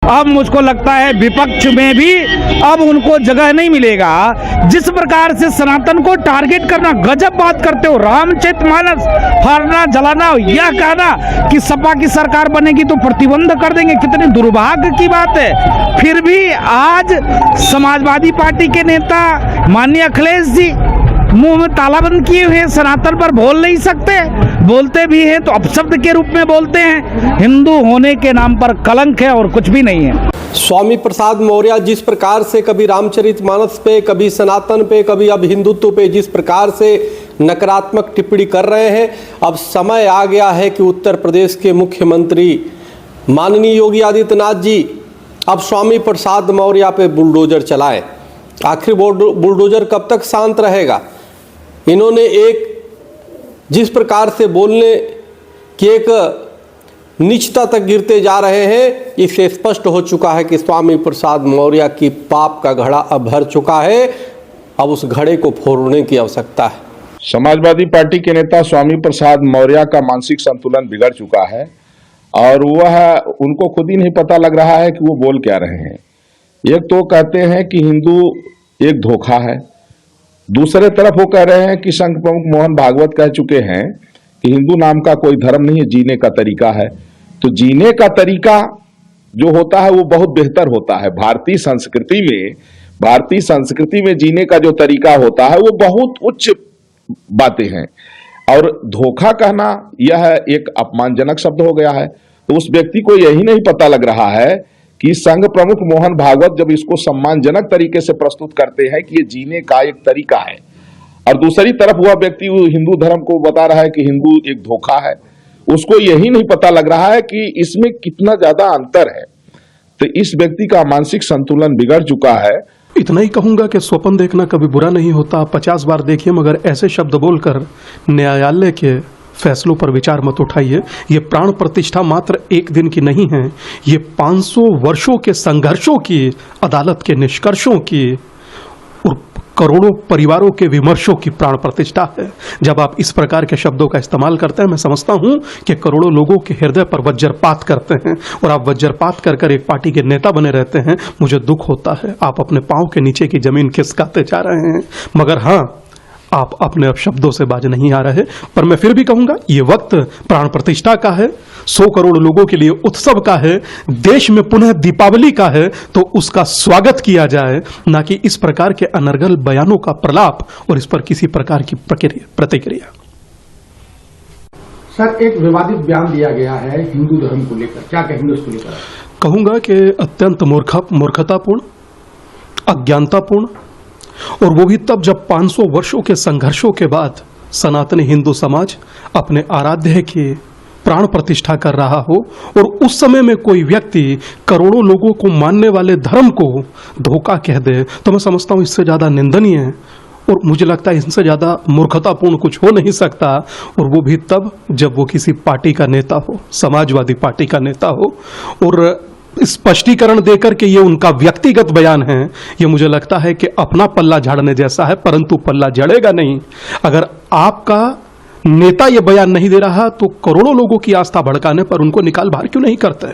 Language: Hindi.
अब मुझको लगता है विपक्ष में भी अब उनको जगह नहीं मिलेगा। जिस प्रकार से सनातन को टारगेट करना, गजब बात करते हो, रामचरितमानस फाड़ना जलाना, यह कहना कि सपा की सरकार बनेगी तो प्रतिबंध कर देंगे, कितनी दुर्भाग्य की बात है। फिर भी आज समाजवादी पार्टी के नेता माननीय अखिलेश जी मुंह में ताला बंद किए हुए, सनातन पर बोल नहीं सकते, बोलते भी हैं तो अपशब्द के रूप में बोलते हैं। हिंदू होने के नाम पर कलंक है और कुछ भी नहीं है। स्वामी प्रसाद मौर्य जिस प्रकार से कभी रामचरितमानस पे, कभी सनातन पे, कभी अब हिंदुत्व पे जिस प्रकार से नकारात्मक टिप्पणी कर रहे हैं, अब समय आ गया है कि उत्तर प्रदेश के मुख्यमंत्री माननीय योगी आदित्यनाथ जी अब स्वामी प्रसाद मौर्य पे बुलडोजर चलाएं। आखिर बुलडोजर कब तक शांत रहेगा? इन्होंने एक जिस प्रकार से बोलने की एक नीचता तक गिरते जा रहे हैं, इससे स्पष्ट हो चुका है कि स्वामी प्रसाद मौर्य की पाप का घड़ा अब भर चुका है। अब उस घड़े को फोड़ने की आवश्यकता है। समाजवादी पार्टी के नेता स्वामी प्रसाद मौर्य का मानसिक संतुलन बिगड़ चुका है और वह उनको खुद ही नहीं पता लग रहा है कि वो बोल क्या रहे हैं। एक तो कहते हैं कि हिंदू एक धोखा है, दूसरे तरफ वो कह रहे हैं कि संघ प्रमुख मोहन भागवत कह चुके हैं कि हिंदू नाम का कोई धर्म नहीं है, जीने का तरीका है। तो जीने का तरीका जो होता है वो बहुत बेहतर होता है। भारतीय संस्कृति में जीने का जो तरीका होता है वो बहुत उच्च बातें हैं और धोखा कहना यह एक अपमानजनक शब्द हो गया है। तो उस व्यक्ति को यही नहीं पता लग रहा है कि संघ प्रमुख मोहन भागवत जब इसको सम्मानजनक तरीके से प्रस्तुत करते हैं कि ये जीने का एक तरीका है, और दूसरी तरफ वह व्यक्ति हिंदू धर्म को बता रहा है कि हिंदू एक धोखा है, उसको यही नहीं पता लग रहा है कि इसमें कितना ज्यादा अंतर है। तो इस व्यक्ति का मानसिक संतुलन बिगड़ चुका है। इतना ही कहूंगा कि स्वप्न देखना कभी बुरा नहीं होता। 50 बार देखिए मगर ऐसे शब्द बोलकर न्यायालय के फैसलों पर विचार मत उठाइए। ये प्राण प्रतिष्ठा मात्र एक दिन की नहीं है, ये 500 वर्षों के संघर्षों की, अदालत के निष्कर्षों की और करोड़ों परिवारों के विमर्शों की प्राण प्रतिष्ठा है। जब आप इस प्रकार के शब्दों का इस्तेमाल करते हैं, मैं समझता हूं कि करोड़ों लोगों के हृदय पर वज्रपात करते हैं और आप वज्रपात कर कर एक पार्टी के नेता बने रहते हैं। मुझे दुख होता है, आप अपने पांव के नीचे की जमीन खिसकाते जा रहे हैं, मगर हाँ, आप अपने अब शब्दों से बाज नहीं आ रहे। पर मैं फिर भी कहूंगा, ये वक्त प्राण प्रतिष्ठा का है, 100 करोड़ लोगों के लिए उत्सव का है, देश में पुनः दीपावली का है, तो उसका स्वागत किया जाए, ना कि इस प्रकार के अनर्गल बयानों का प्रलाप और इस पर किसी प्रकार की प्रतिक्रिया। सर, एक विवादित बयान दिया गया है हिंदू धर्म को लेकर, क्या कहेंगे उसको लेकर? कहूंगा कि अत्यंत मूर्खतापूर्ण, अज्ञानतापूर्ण, और वो भी तब जब 500 वर्षों के संघर्षों के बाद सनातनी हिंदू समाज अपने आराध्य की प्राण प्रतिष्ठा कर रहा हो और उस समय में कोई व्यक्ति करोड़ों लोगों को मानने वाले धर्म को धोखा कह दे, तो मैं समझता हूं इससे ज्यादा निंदनीय है और मुझे लगता है इनसे ज्यादा मूर्खतापूर्ण कुछ हो नहीं सकता। और वो भी तब जब वो किसी पार्टी का नेता हो, समाजवादी पार्टी का नेता हो, और स्पष्टीकरण देकर के ये उनका व्यक्तिगत बयान है, ये मुझे लगता है कि अपना पल्ला झाड़ने जैसा है, परंतु पल्ला जड़ेगा नहीं। अगर आपका नेता ये बयान नहीं दे रहा तो करोड़ों लोगों की आस्था भड़काने पर उनको निकाल बाहर क्यों नहीं करते?